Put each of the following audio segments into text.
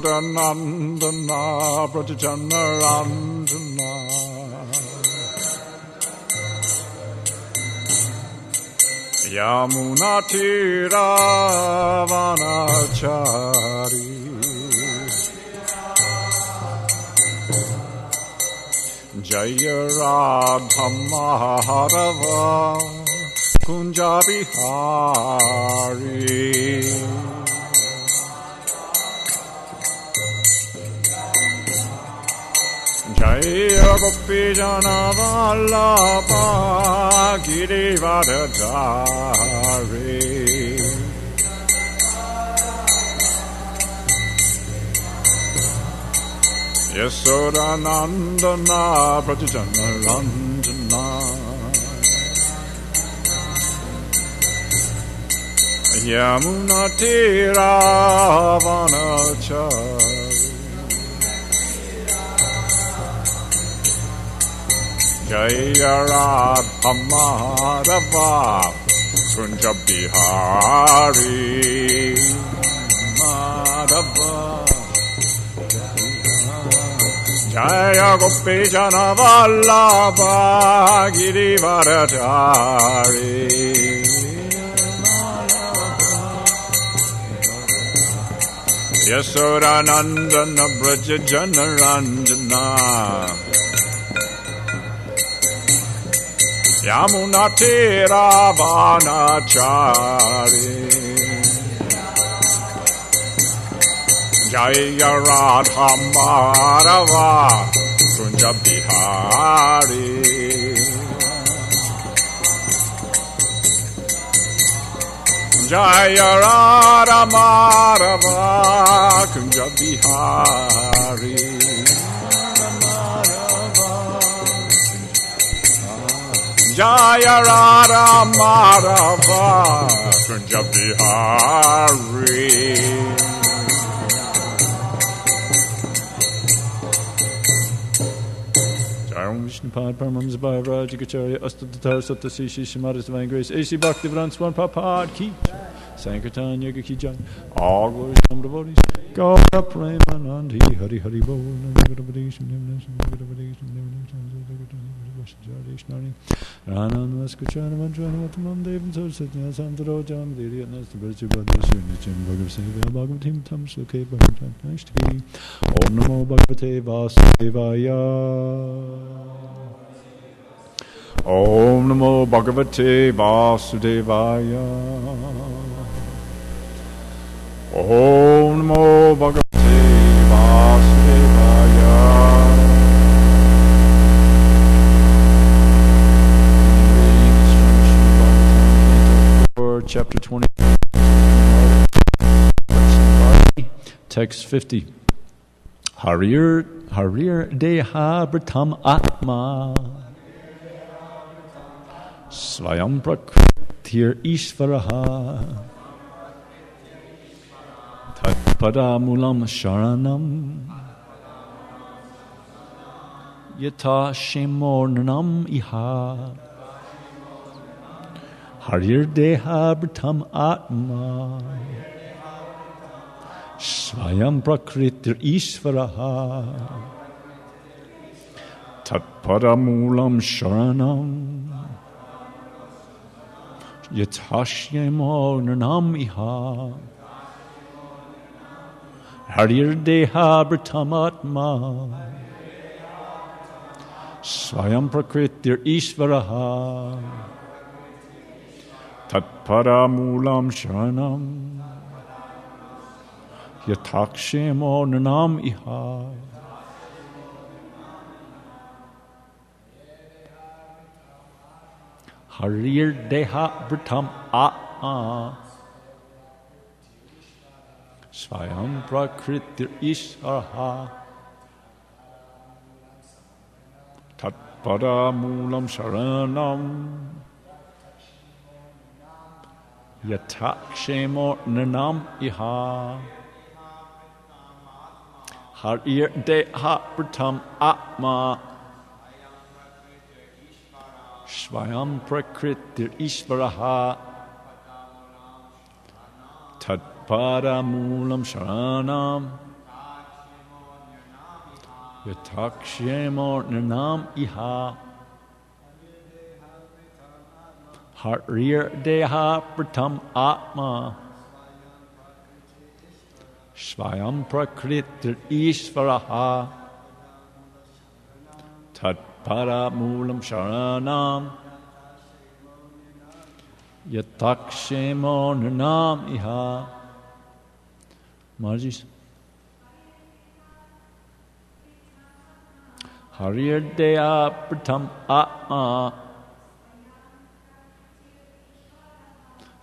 Yasodanandana Prajajanarandana Yamunatiravanachari Jaya Radha Madhava Kunja Bihari Jaya Gopi Jana Vallabha Girivardhari Yasodanandana Prajajanarandana Yamunatiravanachari Jaya Radha Madhava Kunja Bihari Madhava Jaya Gopi Jana Vallabha Girivardhari Yasodanandana Prajajanarandana Yamunatiravanachari Jaya Radha Madhava Kunja Bihari Jaya Radha Madhava Kunja Bihari Jaya Radha Madhava Kunja Bihari Jaya Vishnupad Paramams Bhayava Jigacharya Astadatar Sattasishi Shimaras Divine Grace A.C. Bhaktivedanta Swami Prabhupada Ki Sankirtan Yoga Ki Jai All glories to devotees Gaura Premanandi Hari Hari Bol Ranan Vaskachana Mantrana Matamam Devan Sarasatya Santarojam Diriyatnas Tabirchibadasunichim Bhagavaseva Bhagavatim Tam Sloke Bhagavatam Nashtaki Om Namo Bhagavate Vasudevaya Om Namo Bhagavate Vasudevaya Om Namo Bhagavate Vasudevaya Chapter 20, Text 50. Harir Deha Bratam Atma Svayam Prakritir Ishvaraha Tatpadamulam Sharanam Yata Shemornam Iha Harir Deha Bratam Atma Svayam Prakritir Ishvaraha Tatpadamulam Sharanam Yatashyamo Nanam Iha Harir Deha Bratam Atma Svayam Prakritir Ishvaraha Tatpadamulam Sharanam Yatakshemo Nanam Iha Harir Deha Bratam Atma Svayam Prakritir Ishvaraha Tatpadamulam Sharanam Yatakshemo Nanam Iha Harir Deha Bratam Atma Svayam Prakritir Ishvaraha Tatpadamulam Sharanam Yatakshemo Nanam Iha Harir Deha Pratam Atma Svayam Prakritir Ishvaraha Tatpara Mulam Sharanam Yatakshemo Nanam Iha. Marjis. Harir Deha Pratam Atma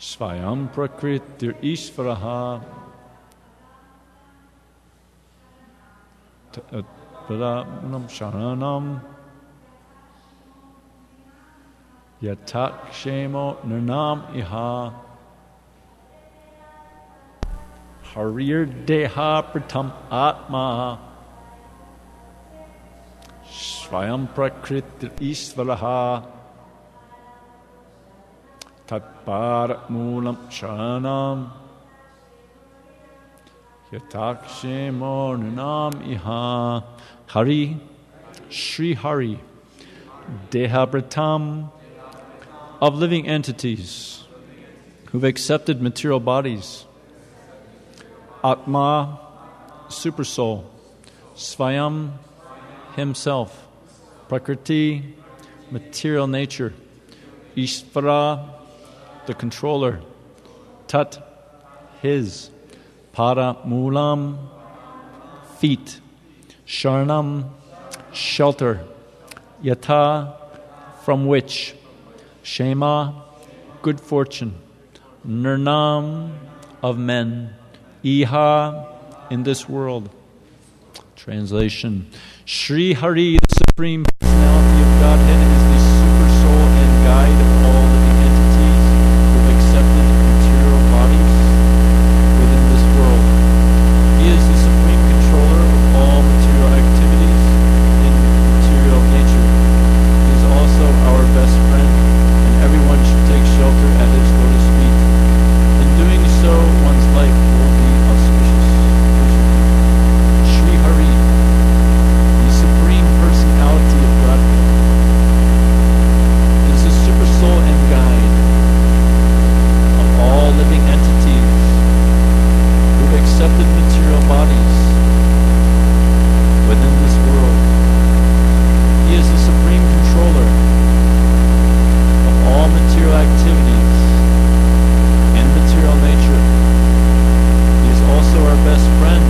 Svayam Prakritir Ishvaraha Tatparam Sharanam Yatakshemo Nanam Iha Harir Deha Pratam Atma Svayam Prakritir Ishvaraha Tatpar Mulam Sharanam Yatakshemo Nanam Iha. Hari, Sri Hari, Deha Pratam, of living entities who've accepted material bodies. Atma, supersoul. Svayam, himself. Prakriti, material nature. Ishvara, the controller. Tat, his. Para Mulam, feet. Sharnam, shelter. Yata, from which. Shema, good fortune. Nirnam, of men. Iha, in this world. Translation. Sri Hari, the Supreme Personality of Godhead, is the super soul and guide of all living entities who have accepted material bodies within this world. He is the supreme controller of all material activities in material nature. He is also our best friend, and everyone should take shelter at his lotus feet. In doing so, one's life will be auspicious. Sri Hari, the Supreme Personality of Godhead, is the super soul and guide of all living entities who have accepted material bodies within this world. He is the supreme controller of all material activities and material nature. He is also our best friend,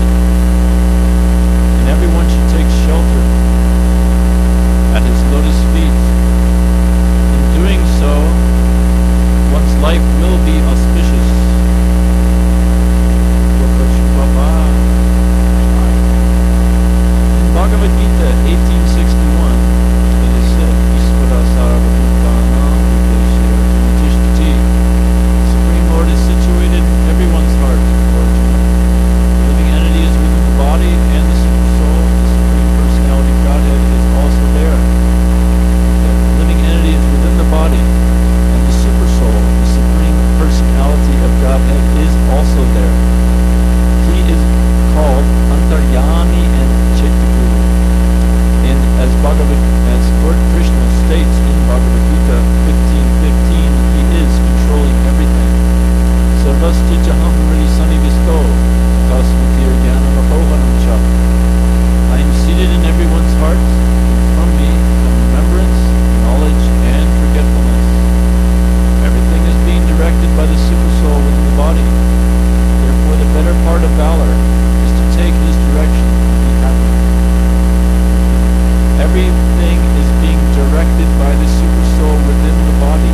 and everyone should take shelter at his lotus feet. In doing so, one's life will be auspicious. In Bhagavad Gita 1861, it is said, Ishvara Sarvabhutana Hridaya Tishtati. The Supreme Lord is situated in everyone's heart, Lord Arjuna. The living entity is within the body and the super soul. The Supreme Personality of Godhead is also there. The living entity is within the body, and the super soul, the Supreme Personality of Godhead, is also there. He is called Antaryami and Chaitaguru. And as Lord Krishna states in Bhagavad Gita 15:15, he is controlling everything. Sarvasya jaham hridi sanivisto tasmatir jnanam apohanam cha. I am seated in everyone's heart, and from me come remembrance, knowledge, and forgetfulness. Everything is being directed by the super soul within the body. Therefore, the better part of valor is to take his direction and be happy. Everything is being directed by the super soul within the body.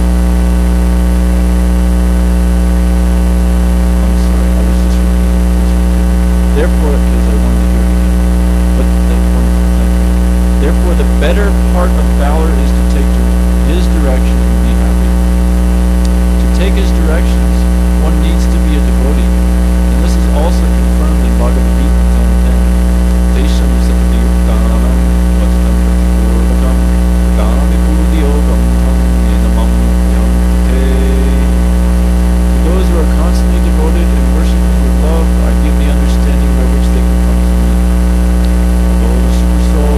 I'm sorry, I was just repeating. Therefore, because I wanted to hear it again. But therefore, the better part of valor is to take his direction and be happy. To take his directions, one needs to be a devotee. And this is also confirmed in Bhagavad Gita 10:10. Tesham sapati yuktanam vatam pratikurvatam dami bhudi yogam tam yenamam yamte. To those who are constantly devoted and worship with love, I give the understanding by which they can come to me. Although the super soul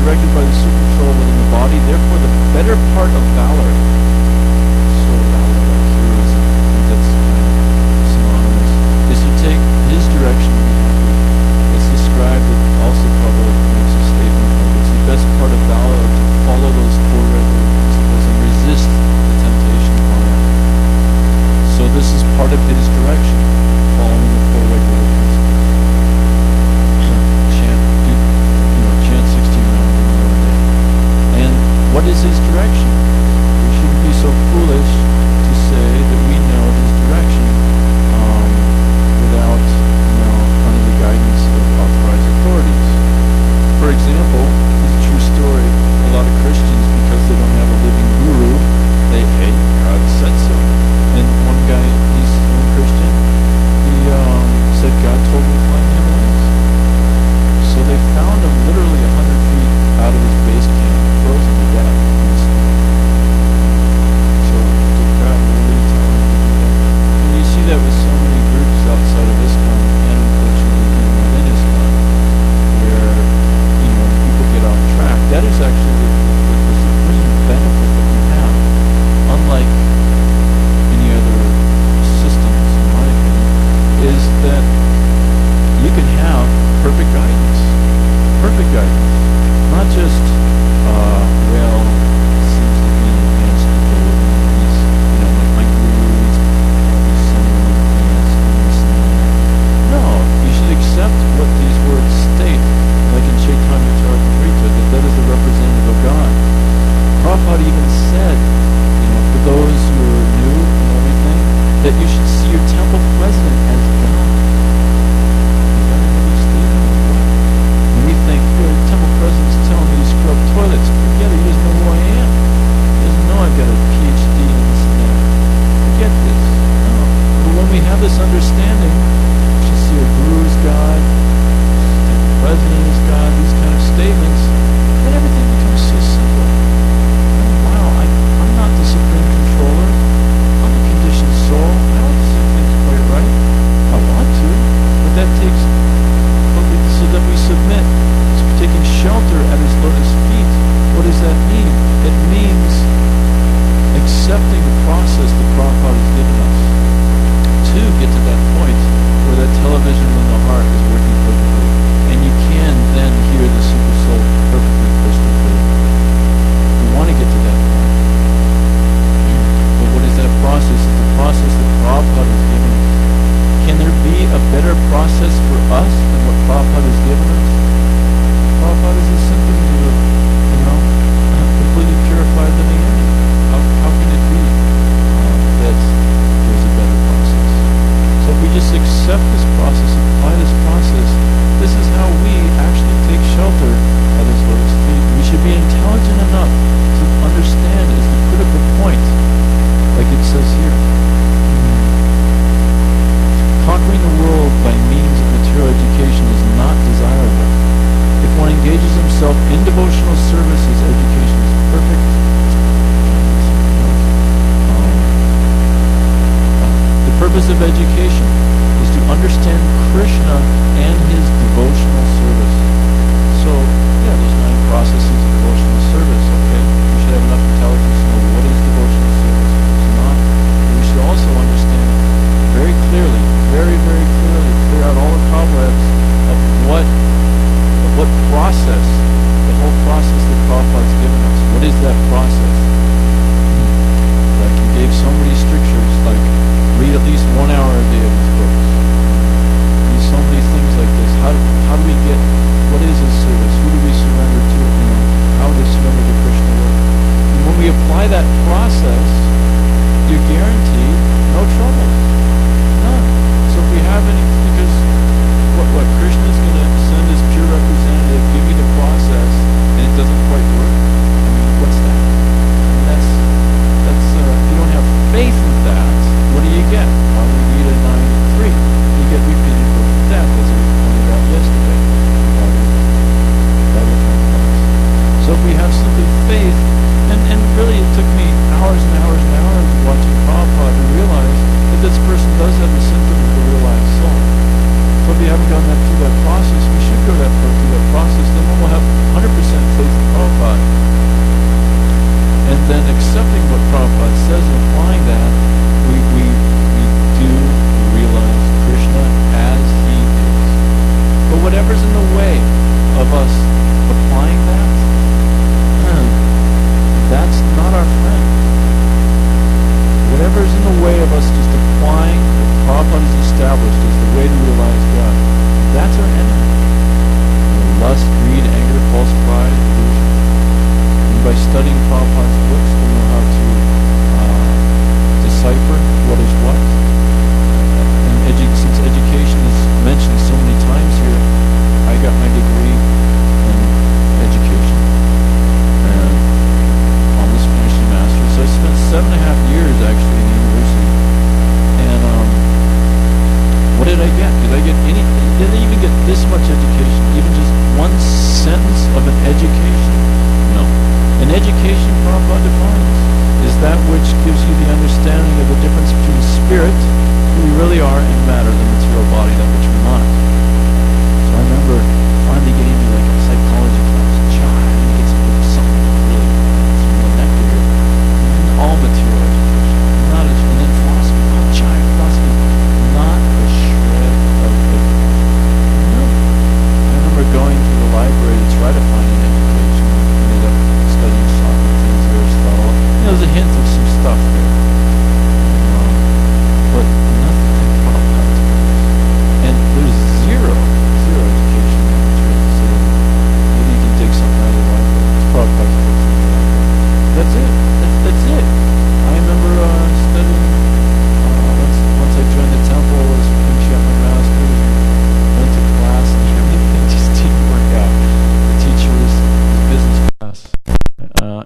directed by the super soul within the body. Therefore, the better part of valor, soul valor, like heroism, I think that's kind of synonymous, is to take his direction and be happy. It's described that also Prabhupada makes a statement that it's the best part of valor to follow those four regular principles and resist the temptation of Maya. So this is part of his direction, following the four regular principles. Chant 16 rounds in one day. And what is his direction? We shouldn't be so foolish to say that we know his direction without, under the guidance of authorized authorities. For example, it's a true story. A lot of Christians, because they don't have a living guru, they hate God said so. And one guy, he's one Christian, he said God told him to climb the Himalayas. So they found him literally 100 feet out of his base camp, frozen to death in the snow.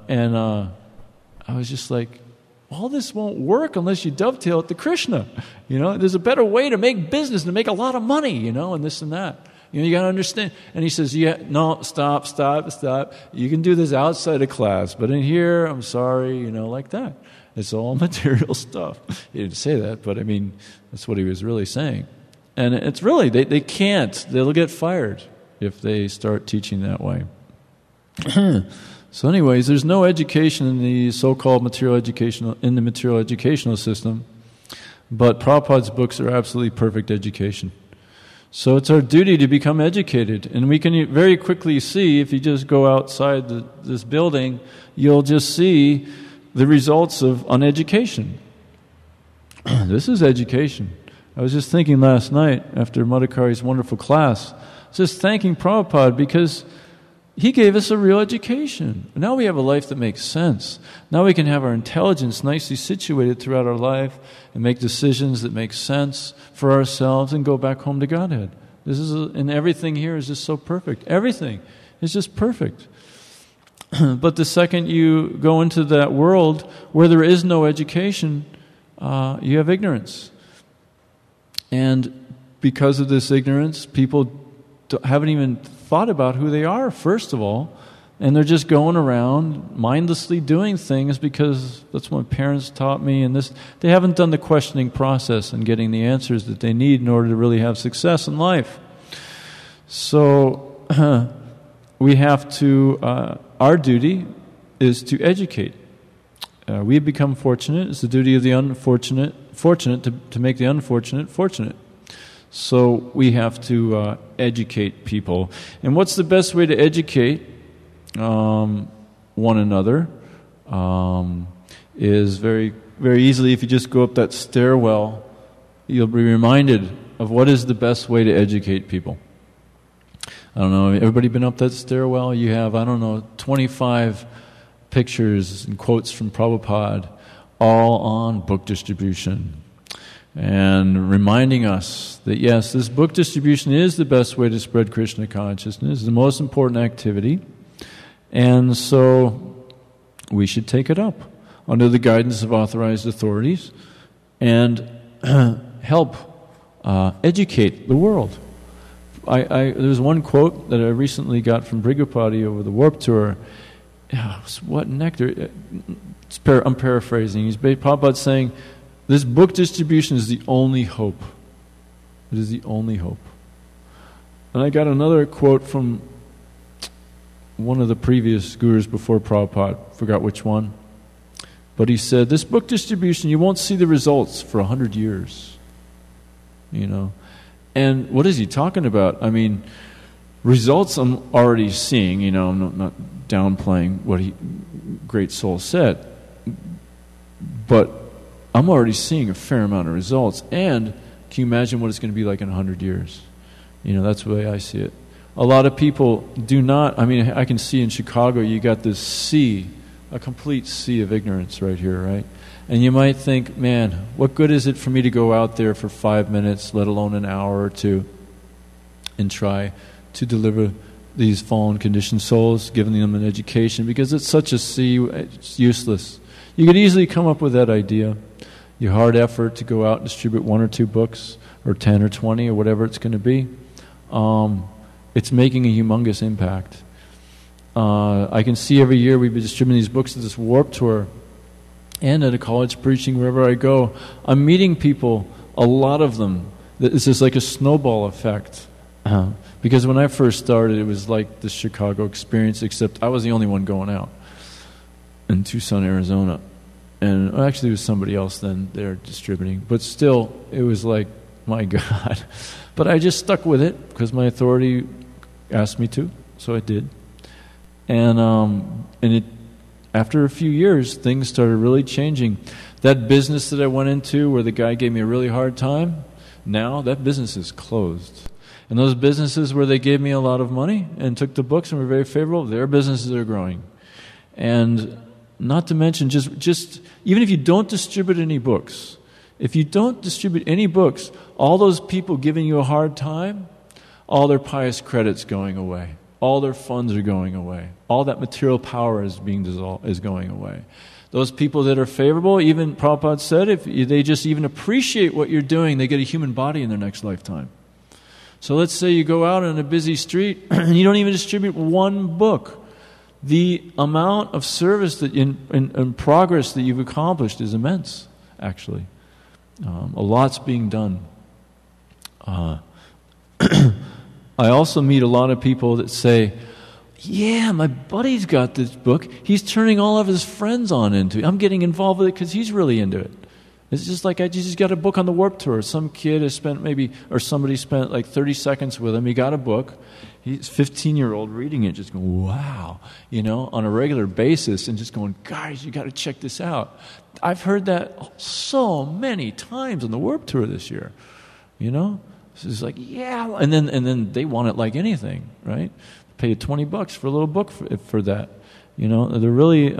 I was just like, all this won't work unless you dovetail it to Krishna. There's a better way to make business and to make a lot of money, and this and that. You got to understand. And he says, no, stop. You can do this outside of class, but in here, I'm sorry, like that. It's all material stuff. He didn't say that, but I mean, that's what he was really saying. And it's really, they can't. They'll get fired if they start teaching that way. So anyways, there's no education in the so-called material educational system, but Prabhupada's books are absolutely perfect education. So it's our duty to become educated. And we can very quickly see, if you just go outside this building, you'll just see the results of uneducation. This is education. I was just thinking last night, after Madhukari's wonderful class, just thanking Prabhupada because he gave us a real education. Now we have a life that makes sense. Now we can have our intelligence nicely situated throughout our life and make decisions that make sense for ourselves and go back home to Godhead. And everything here is just so perfect. Everything is just perfect. But the second you go into that world where there is no education, you have ignorance. And because of this ignorance, people haven't even thought about who they are, first of all, and they're just going around mindlessly doing things because that's what my parents taught me, and they haven't done the questioning process and getting the answers that they need in order to really have success in life. So we have to, our duty is to educate. We have become fortunate. It's the duty of the fortunate to make the unfortunate fortunate. So we have to educate people. And what's the best way to educate one another? Is very, very easily, if you just go up that stairwell, you'll be reminded of what is the best way to educate people. I don't know, everybody been up that stairwell? You have, 25 pictures and quotes from Prabhupada, all on book distribution. And reminding us that, yes, this book distribution is the best way to spread Krishna consciousness, the most important activity. And so we should take it up under the guidance of authorized authorities and help educate the world. There's one quote that I recently got from Brigapati over the Warp Tour. What nectar. I'm paraphrasing. Prabhupada's saying, this book distribution is the only hope. It is the only hope. And I got another quote from one of the previous gurus before Prabhupada, forgot which one. But he said, this book distribution, you won't see the results for 100 years. And what is he talking about? I mean, results I'm already seeing, I'm not downplaying what great soul said. But I'm already seeing a fair amount of results. And can you imagine what it's going to be like in 100 years? That's the way I see it. A lot of people do not, I can see in Chicago you got this sea, a complete sea of ignorance right here, right? And you might think, man, what good is it for me to go out there for 5 minutes, let alone an hour or two, and try to deliver these fallen conditioned souls, giving them an education, because it's such a sea, it's useless. You could easily come up with that idea. Your hard effort to go out and distribute 1 or 2 books, or 10 or 20, or whatever it's going to be, it's making a humongous impact. I can see every year we've been distributing these books at this Warp Tour, and at a college preaching, wherever I go, I'm meeting people, a lot of them. It's just like a snowball effect. Because when I first started, it was like the Chicago experience, except I was the only one going out in Tucson, Arizona. And actually, there was somebody else then there distributing. But still, it was like, my God. But I just stuck with it because my authority asked me to, so I did. And after a few years, things started really changing. That business that I went into where the guy gave me a really hard time, now that business is closed. And those businesses where they gave me a lot of money and took the books and were very favorable, their businesses are growing. And not to mention, just even if you don't distribute any books, all those people giving you a hard time, all their pious credits going away. All their funds are going away. All that material power is going away. Those people that are favorable, even Prabhupada said, if they just even appreciate what you're doing, they get a human body in their next lifetime. So let's say you go out on a busy street and you don't even distribute one book. The amount of service that in progress that you've accomplished is immense, actually. A lot's being done. I also meet a lot of people that say, yeah, my buddy's got this book. He's turning all of his friends on into it. I'm getting involved with it because he's really into it. It's just like I just got a book on the Warped Tour. Some kid has spent somebody spent like 30 seconds with him. He got a book. He's 15-year-old reading it, just going, wow, on a regular basis, and just going, guys, you got to check this out. I've heard that so many times on the Warped Tour this year, It's like, yeah, and then they want it like anything, right? Pay you $20 for a little book for that. They're really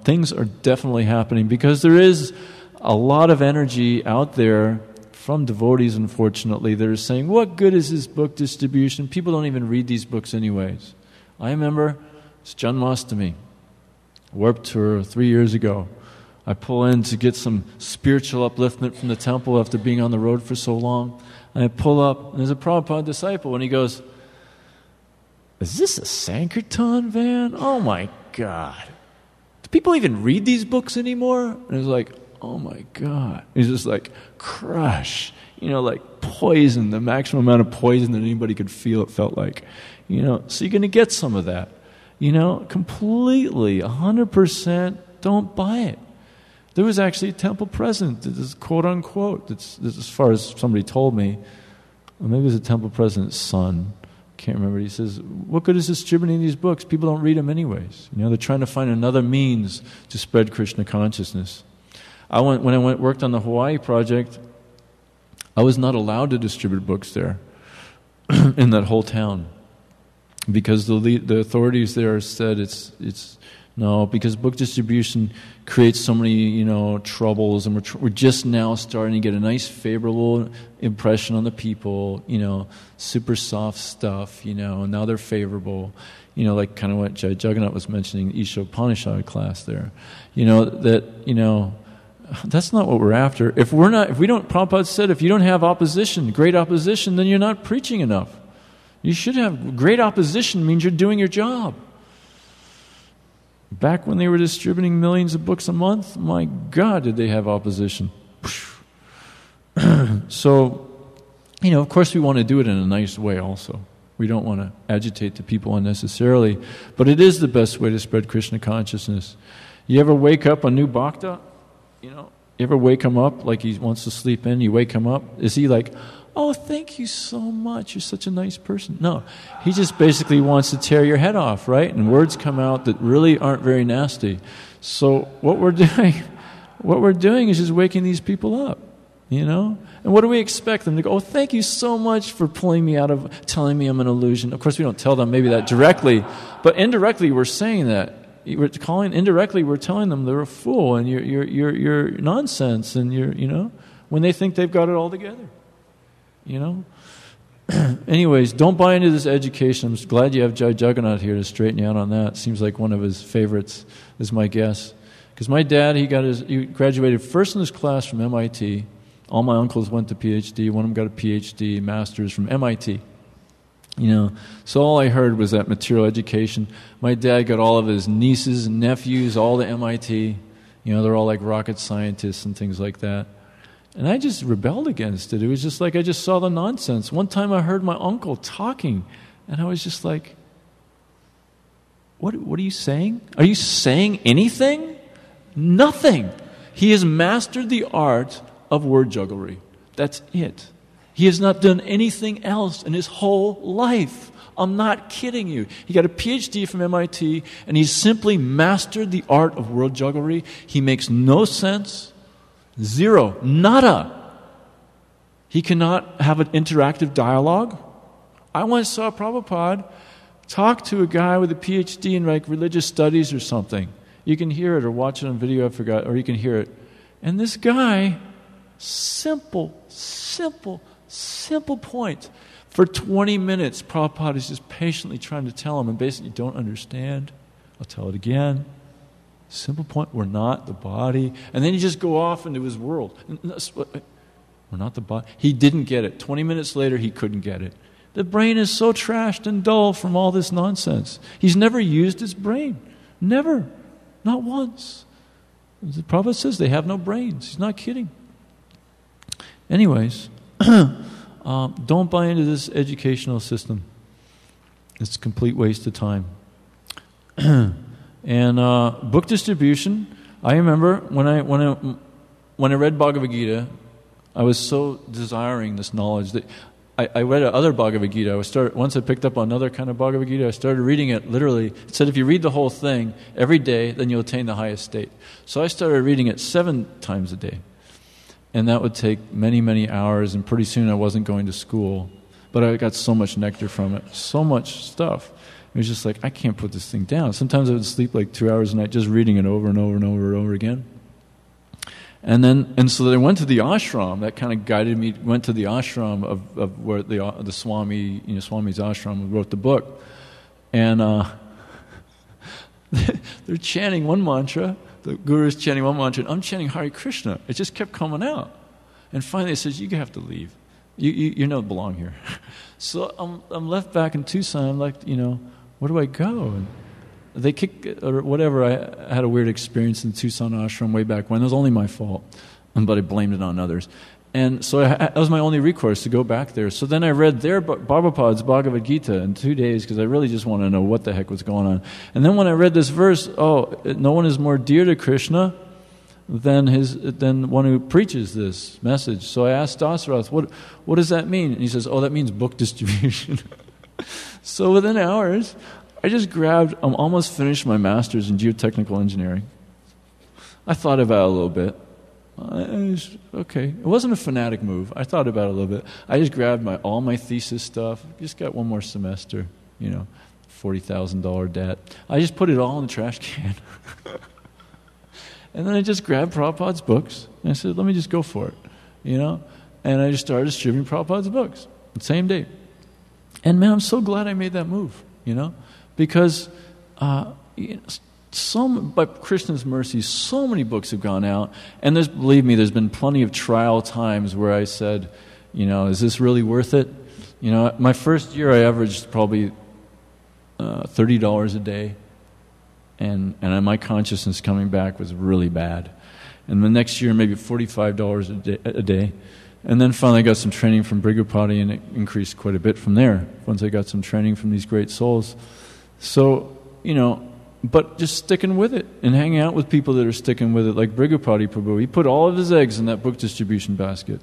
things are definitely happening because there is a lot of energy out there from devotees, unfortunately, that are saying, what good is this book distribution? People don't even read these books anyways. I remember it's Janmashtami, Warped Tour 3 years ago. I pull in to get some spiritual upliftment from the temple after being on the road for so long. And I pull up, and there's a Prabhupada disciple, and he goes, is this a Sankirtan van? Oh my God. Do people even read these books anymore? And it's like, oh my God. He's just like, crush. Like poison, the maximum amount of poison that anybody could feel, it felt like. So you're going to get some of that. Completely, 100%, don't buy it. There was actually a temple president, this is quote unquote, this as far as somebody told me, or maybe it was a temple president's son, can't remember. He says, what good is distributing these books? People don't read them anyways. They're trying to find another means to spread Krishna consciousness. When I worked on the Hawaii project, I was not allowed to distribute books there in that whole town because the authorities there said it's no, because book distribution creates so many troubles, and we're just now starting to get a nice favorable impression on the people, super soft stuff, and now they're favorable, like kind of what Jai Jagannath was mentioning, Isha Upanishad class there, that's not what we're after. Prabhupada said, if you don't have opposition, great opposition, then you're not preaching enough. You should have great opposition, means you're doing your job. Back when they were distributing millions of books a month, my God, did they have opposition. So, of course we want to do it in a nice way also. We don't want to agitate the people unnecessarily, but it is the best way to spread Krishna consciousness. You ever wake up a new bhakta? You ever wake him up like he wants to sleep in? You wake him up. Is he like, oh, thank you so much, you're such a nice person? No, he just basically wants to tear your head off, right? And words come out that really aren't very nasty. So what we're doing is just waking these people up, And what do we expect them to go, oh, thank you so much for pulling me out of telling me I'm an illusion. Of course, we don't tell them maybe that directly, but indirectly we're saying that. Indirectly we're telling them they're a fool and you're nonsense, and when they think they've got it all together. Anyways, don't buy into this education. I'm glad you have Jai Jagannath here to straighten you out on that. Seems like one of his favorites, is my guess. Because my dad, he graduated first in his class from MIT. All my uncles went to PhD. One of them got a PhD, master's from MIT. So all I heard was that material education. My dad got all of his nieces and nephews all to MIT. They're all like rocket scientists and things like that. And I just rebelled against it. It was just like I just saw the nonsense. One time I heard my uncle talking, and I was just like, what are you saying? Are you saying anything? Nothing. He has mastered the art of word jugglery. That's it. He has not done anything else in his whole life. I'm not kidding you. He got a PhD from MIT, and he's simply mastered the art of word jugglery. He makes no sense. Zero. Nada. He cannot have an interactive dialogue. I once saw Prabhupada talk to a guy with a PhD in religious studies or something. You can hear it or watch it on video, I forgot, or you can hear it. And this guy, simple point. For 20 minutes, Prabhupada is just patiently trying to tell him, and basically, you don't understand. I'll tell it again. Simple point, we're not the body. And then you just go off into his world. We're not the body. He didn't get it. 20 minutes later, he couldn't get it. The brain is so trashed and dull from all this nonsense. He's never used his brain. Never. Not once. The Prabhupada says they have no brains. He's not kidding. Anyways, don't buy into this educational system. It's a complete waste of time. And book distribution, I remember when I read Bhagavad Gita, I was so desiring this knowledge that I read other Bhagavad Gita. Once I picked up on another kind of Bhagavad Gita, I started reading it literally. It said if you read the whole thing every day, then you'll attain the highest state. So I started reading it 7 times a day. And that would take many, many hours, and pretty soon I wasn't going to school. But I got so much nectar from it, so much stuff. It was just like, I can't put this thing down. Sometimes I would sleep like 2 hours a night just reading it over and over and over and over again. And so then I went to the ashram. That kind of guided me. Went to the ashram of where the Swami, Swami's ashram, wrote the book, and they're chanting one mantra. The guru's chanting one mantra, and I'm chanting Hare Krishna. It just kept coming out, and finally, they says, "You have to leave. You don't belong here." So I'm left back in Tucson. I'm like, where do I go? And they kicked, or whatever. I had a weird experience in Tucson ashram way back when. It was only my fault, but I blamed it on others. And so that was my only recourse, to go back there. So then I read their Prabhupada's Bhagavad Gita in 2 days, because I really just wanted to know what the heck was going on. And then when I read this verse, no one is more dear to Krishna than one who preaches this message. So I asked Dasarath, what does that mean? And he says, that means book distribution. So within hours, I just I'm almost finished my master's in geotechnical engineering. I thought about it a little bit. Okay. It wasn't a fanatic move. I thought about it a little bit. I just grabbed all my thesis stuff. Just got one more semester, $40,000 debt. I just put it all in the trash can. And then I just grabbed Prabhupada's books, and I said, let me just go for it, And I just started distributing Prabhupada's books the same day. And man, I'm so glad I made that move, because by Krishna's mercy, so many books have gone out, and believe me, there's been plenty of trial times where I said, is this really worth it? My first year I averaged probably $30 a day, and my consciousness coming back was really bad. And the next year maybe $45 a day. And then finally I got some training from Brigupati, and it increased quite a bit from there, once I got some training from these great souls. So, but just sticking with it and hanging out with people that are sticking with it, like Brigupati Prabhu. He put all of his eggs in that book distribution basket.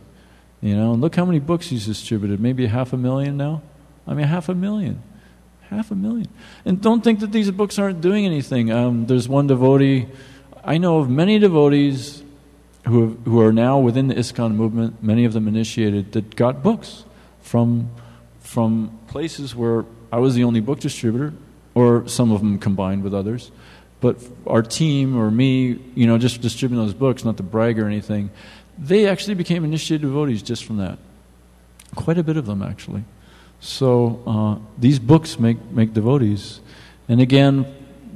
And look how many books he's distributed. Maybe 500,000 now? 500,000. 500,000. And don't think that these books aren't doing anything. There's one devotee, I know of many devotees who are now within the ISKCON movement, many of them initiated, that got books from places where I was the only book distributor, or some of them combined with others. But our team, or me, just distributing those books, not to brag or anything, they actually became initiated devotees just from that. Quite a bit of them, actually. So these books make devotees. And again,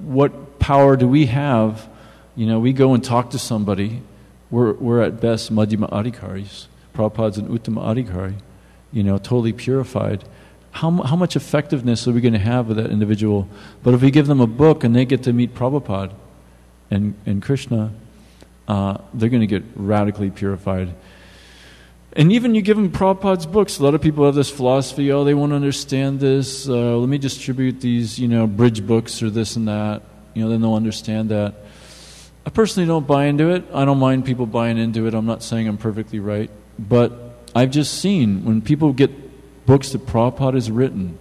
what power do we have? We go and talk to somebody. We're at best Madhyama Adhikaris. Prabhupada's an Uttama Adhikari, totally purified. How much effectiveness are we going to have with that individual? But if we give them a book and they get to meet Prabhupada and Krishna, they're going to get radically purified. And even you give them Prabhupada's books, a lot of people have this philosophy, they won't understand this, let me distribute these, bridge books or this and that, then they'll understand that. I personally don't buy into it. I don't mind people buying into it. I'm not saying I'm perfectly right. But I've just seen when people get books that Prabhupada has written,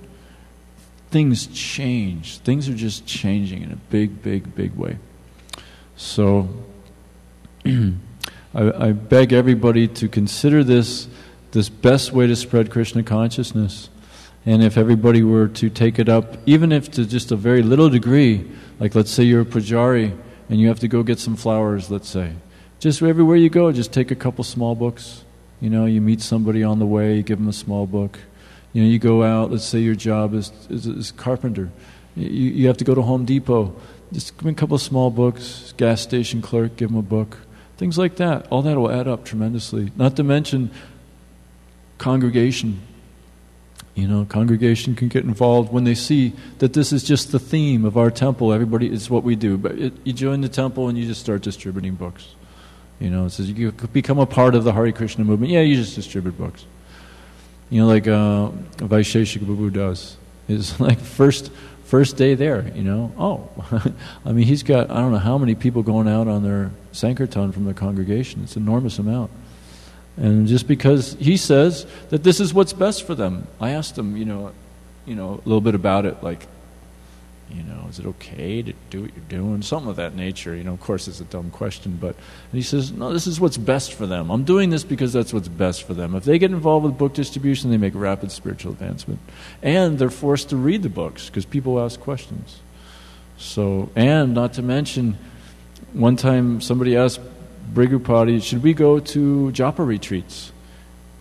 things change. Things are just changing in a big, big, big way. So I beg everybody to consider this best way to spread Krishna consciousness. And if everybody were to take it up, even if to just a very little degree, like let's say you're a pujari and you have to go get some flowers, let's say. Just everywhere you go, just take a couple small books. You meet somebody on the way, you give them a small book. You go out, let's say your job is carpenter. You have to go to Home Depot. Just give them a couple of small books, gas station clerk, give them a book. Things like that. All that will add up tremendously. Not to mention congregation. Congregation can get involved when they see that this is just the theme of our temple. Everybody, it's what we do. But you join the temple and you just start distributing books. It says you become a part of the Hare Krishna movement. Yeah, you just distribute books. Like Vaisheshika Babu does. It's like first day there, Oh, I mean, he's got, I don't know how many people going out on their Sankirtan from the congregation. It's an enormous amount. And just because he says that this is what's best for them. I asked him, a little bit about it, like, is it okay to do what you're doing? Something of that nature. Of course it's a dumb question, and he says, no, this is what's best for them. I'm doing this because that's what's best for them. If they get involved with book distribution, they make rapid spiritual advancement. And they're forced to read the books because people ask questions. So, and not to mention, one time somebody asked Brigupati, should we go to japa retreats?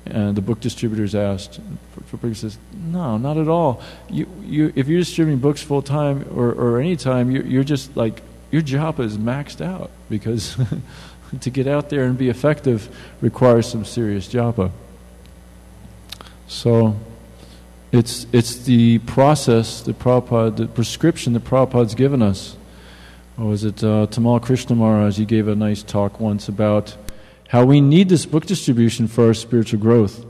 And the book distributors asked. Brigupati says, no, not at all. You, if you're distributing books full time or any time, you're just like, your japa is maxed out, because to get out there and be effective requires some serious japa. So it's the process, the prescription that Prabhupada's given us. Or was it Tamal Krishna Maharaj? He gave a nice talk once about how we need this book distribution for our spiritual growth.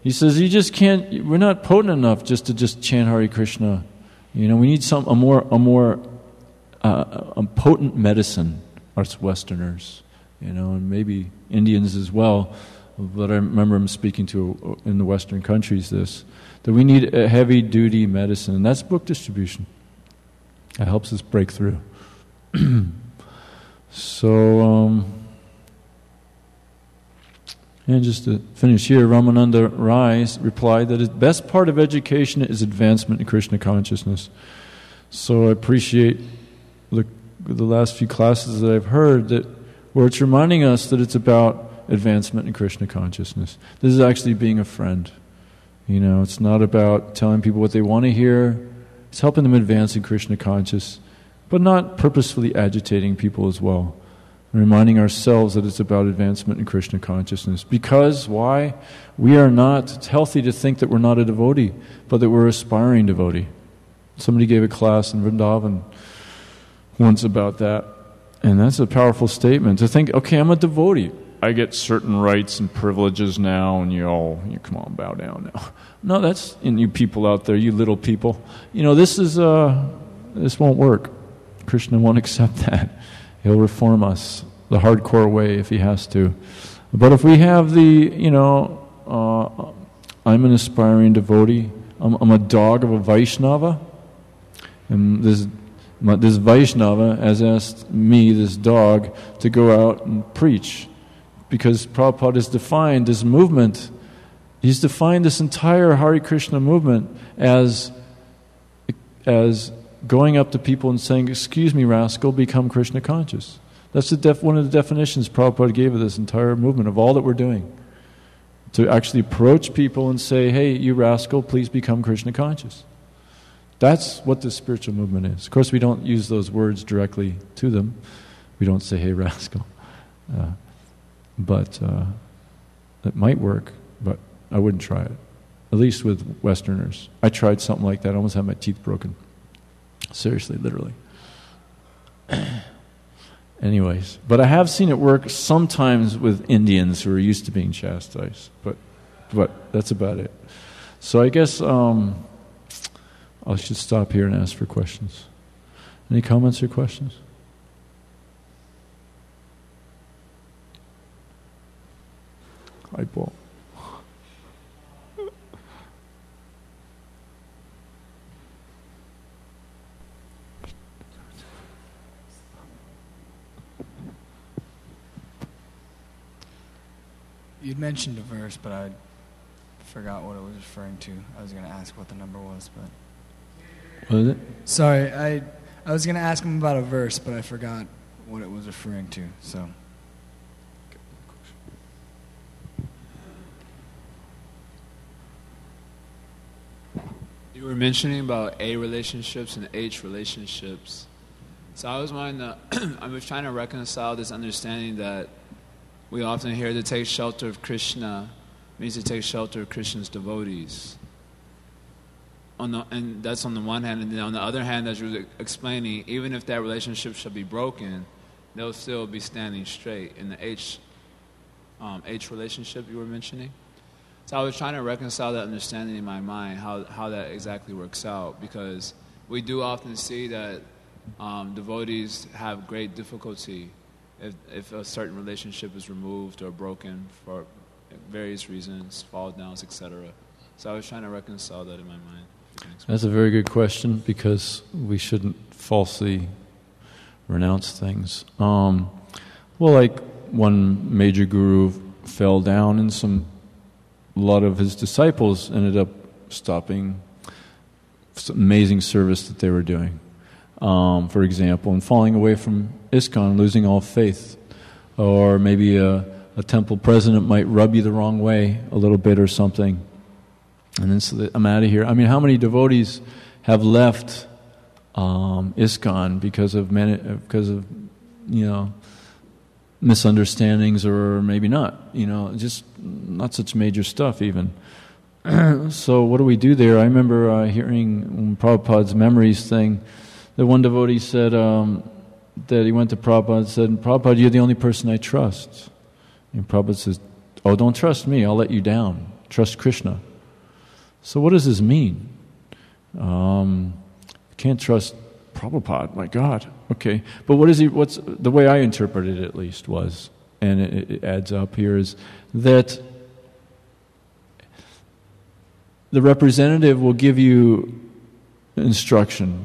He says, you just can't, we're not potent enough just to chant Hare Krishna. We need a more potent medicine, us Westerners, and maybe Indians as well. But I remember him speaking to in the Western countries that we need a heavy-duty medicine, and that's book distribution. That helps us break through. So, and just to finish here, Ramananda Rai replied that the best part of education is advancement in Krishna consciousness. So I appreciate the last few classes that I've heard where it's reminding us that it's about advancement in Krishna consciousness. This is actually being a friend. It's not about telling people what they want to hear. It's helping them advance in Krishna consciousness, but not purposefully agitating people as well. And reminding ourselves that it's about advancement in Krishna consciousness. Because, why? It's healthy to think that we're not a devotee, but that we're aspiring devotee. Somebody gave a class in Vrindavan once about that. And that's a powerful statement. To think, okay, I'm a devotee. I get certain rights and privileges now, and you come on, bow down now. No, that's in you people out there, you little people. This won't work. Krishna won't accept that. He'll reform us the hardcore way if he has to. But if we have I'm an aspiring devotee, I'm a dog of a Vaishnava, and this Vaishnava has asked me, this dog, to go out and preach. Because Prabhupada has defined this movement, he's defined this entire Hare Krishna movement as going up to people and saying, excuse me, rascal, become Krishna conscious. That's one of the definitions Prabhupada gave of this entire movement, of all that we're doing. To actually approach people and say, hey, you rascal, please become Krishna conscious. That's what this spiritual movement is. Of course, we don't use those words directly to them. We don't say, hey, rascal. But it might work, but I wouldn't try it. At least with Westerners. I tried something like that. I almost had my teeth broken. Seriously, literally. Anyways, but I have seen it work sometimes with Indians who are used to being chastised. But that's about it. So I guess I should stop here and ask for questions. Any comments or questions? Hi, Paul. You'd mentioned a verse, but I forgot what it was referring to. I was going to ask what the number was, but... What is it? Sorry, I was going to ask him about a verse, but I forgot what it was referring to, so... You were mentioning about A relationships and H relationships. So I was trying to reconcile this understanding that we often hear to take shelter of Krishna means to take shelter of Krishna's devotees. And that's on the one hand, and then on the other hand, as you were explaining, even if that relationship shall be broken, they'll still be standing straight in the H relationship you were mentioning. So I was trying to reconcile that understanding in my mind, how that exactly works out, because we do often see that devotees have great difficulty if a certain relationship is removed or broken for various reasons, fall downs, etc. So I was trying to reconcile that in my mind. That's a very good question, because we shouldn't falsely renounce things. Well, like one major guru fell down, and a lot of his disciples ended up stopping some amazing service that they were doing. For example, and falling away from ISKCON, losing all faith. Or maybe a temple president might rub you the wrong way a little bit or something. And then so I'm out of here. I mean, how many devotees have left ISKCON because of misunderstandings, or maybe not, just not such major stuff even. So what do we do there? I remember hearing Prabhupada's memories thing, that one devotee said that he went to Prabhupada and said, "Prabhupada, you're the only person I trust." And Prabhupada says, "Oh, don't trust me, I'll let you down. Trust Krishna." So what does this mean? You can't trust Prabhupada, my God. Okay, but what's the way I interpreted it, at least, was, and it adds up here, is that the representative will give you instruction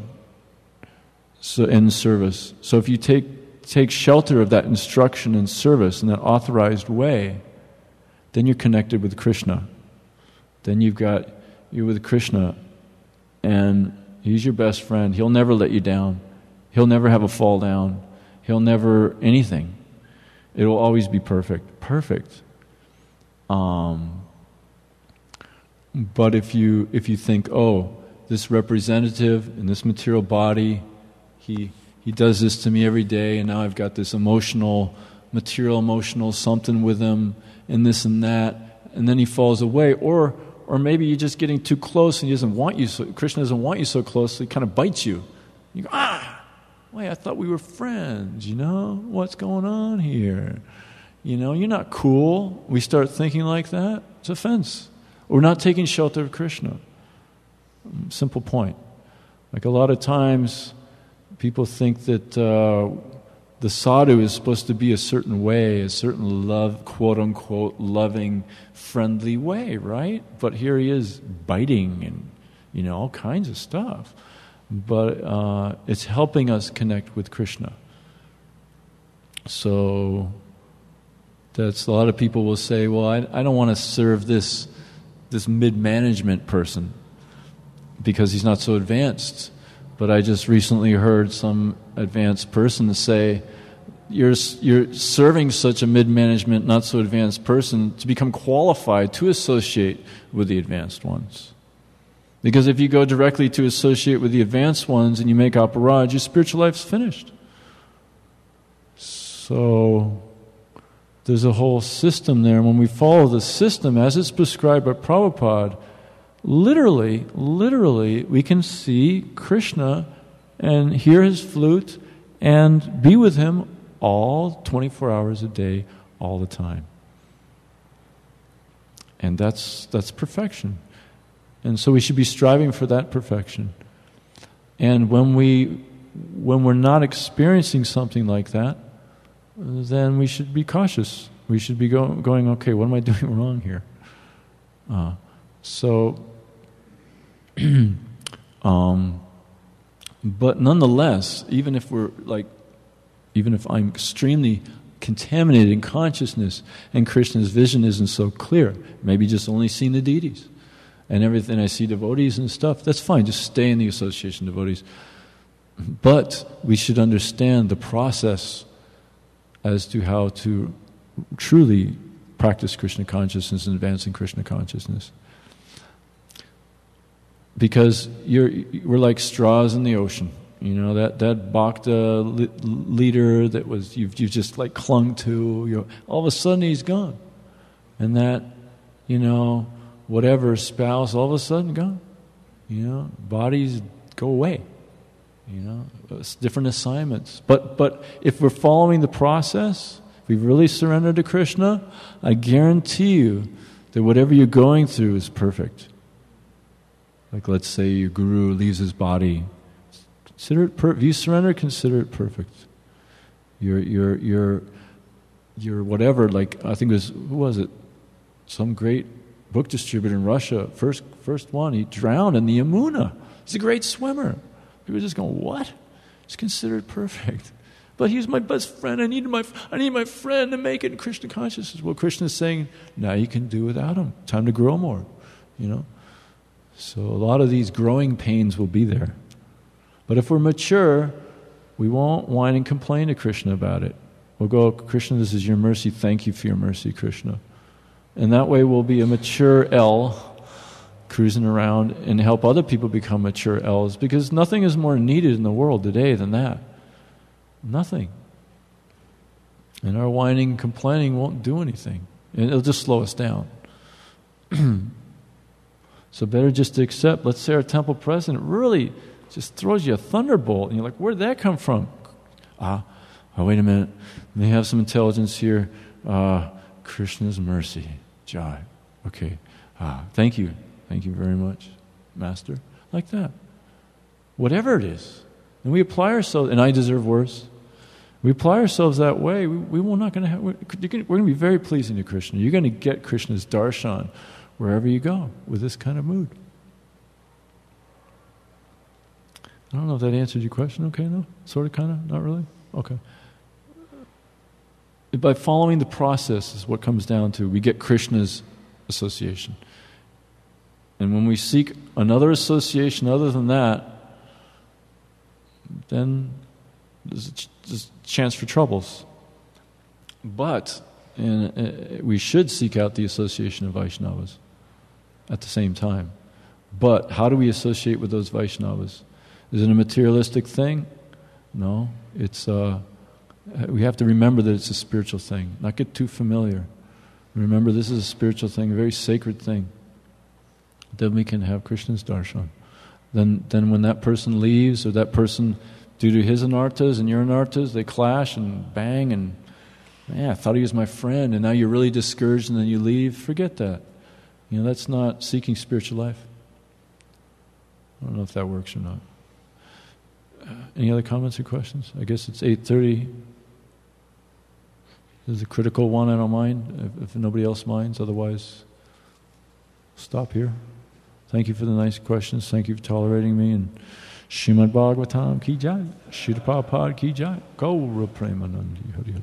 in service. So if you take shelter of that instruction and service in that authorized way, then you're connected with Krishna. Then you're with Krishna, and He's your best friend. He'll never let you down. He'll never have a fall down. He'll never anything. It will always be perfect. Perfect. But if you think, oh, this representative in this material body, he does this to me every day, and now I've got this material emotional something with him, and this and that, and then he falls away, or maybe you're just getting too close, and Krishna doesn't want you so close, so he kind of bites you. You go, wait, I thought we were friends, What's going on here? You're not cool. We start thinking like that, it's offense. We're not taking shelter of Krishna. Simple point. Like a lot of times, people think that the sadhu is supposed to be a certain way, a certain love, quote-unquote, loving, friendly way, right? But here he is biting and, all kinds of stuff. But it's helping us connect with Krishna. So that's a lot of people will say, well, I don't want to serve this mid-management person because he's not so advanced. But I just recently heard some advanced person say, you're serving such a mid-management, not so advanced person to become qualified to associate with the advanced ones. Because if you go directly to associate with the advanced ones and you make aparaj, your spiritual life's finished. So there's a whole system there. And when we follow the system as it's prescribed by Prabhupada, literally, we can see Krishna and hear his flute and be with him all 24 hours a day, all the time. And that's perfection. And so we should be striving for that perfection. And when we're not experiencing something like that, then we should be cautious. We should be going, okay, what am I doing wrong here? But nonetheless, even if I'm extremely contaminated in consciousness and Krishna's vision isn't so clear, maybe just only seeing the deities and everything, I see devotees and stuff, that's fine, just stay in the association of devotees. But we should understand the process as to how to truly practice Krishna consciousness and advance in Krishna consciousness. because we're like straws in the ocean. You know, that Bhakta leader that was you've just like clung to. All of a sudden he's gone, and that, you know, whatever spouse, all of a sudden gone. You know, bodies go away. You know, it's different assignments. But if we're following the process, if we really surrender to Krishna, I guarantee you that whatever you're going through is perfect. Like, let's say your guru leaves his body. Consider it if you surrender, consider it perfect. Your whatever, like, I think it was, who was it? Some great book distributor in Russia, first one, he drowned in the Yamuna. He's a great swimmer. People are just going, what? Just consider it perfect. But he's my best friend. I need my friend to make it in Krishna consciousness. Well, Krishna is saying, now you can do without him. Time to grow more, you know. So a lot of these growing pains will be there. But if we're mature, we won't whine and complain to Krishna about it. We'll go, Krishna, this is your mercy. Thank you for your mercy, Krishna. And that way we'll be a mature L cruising around and help other people become mature L's, because nothing is more needed in the world today than that. Nothing. And our whining and complaining won't do anything. And it'll just slow us down. So better just to accept. Let's say our temple president really just throws you a thunderbolt, and you're like, where did that come from? Wait a minute. Let me have some intelligence here. Krishna's mercy. Jai. Okay. Thank you. Thank you very much, Master. Like that. Whatever it is. And we apply ourselves, and I deserve worse. We apply ourselves that way, we're not going to have, we're going to be very pleasing to Krishna. You're going to get Krishna's darshan wherever you go with this kind of mood. I don't know if that answered your question. Okay, no? Sort of, kind of? Not really? Okay. By following the process is what comes down to. We get Krishna's association. And when we seek another association other than that, then there's a chance for troubles. But we should seek out the association of Vaishnavas at the same time. But how do we associate with those Vaishnavas? Is it a materialistic thing? No. It's we have to remember that it's a spiritual thing. Not get too familiar. Remember, this is a spiritual thing, a very sacred thing. Then we can have Krishna's darshan. Then when that person leaves, or that person, due to his anarthas and your anarthas, they clash and bang, and I thought he was my friend, and now you're really discouraged, and then you leave. Forget that. You know, that's not seeking spiritual life. I don't know if that works or not. Any other comments or questions? I guess it's 8:30. This is a critical one. I don't mind if nobody else minds. Otherwise, stop here. Thank you for the nice questions. Thank you for tolerating me. And Srimad Bhagavatam ki jai. Srila Prabhupada ki jai. Gaura Premanandi Hari Hari.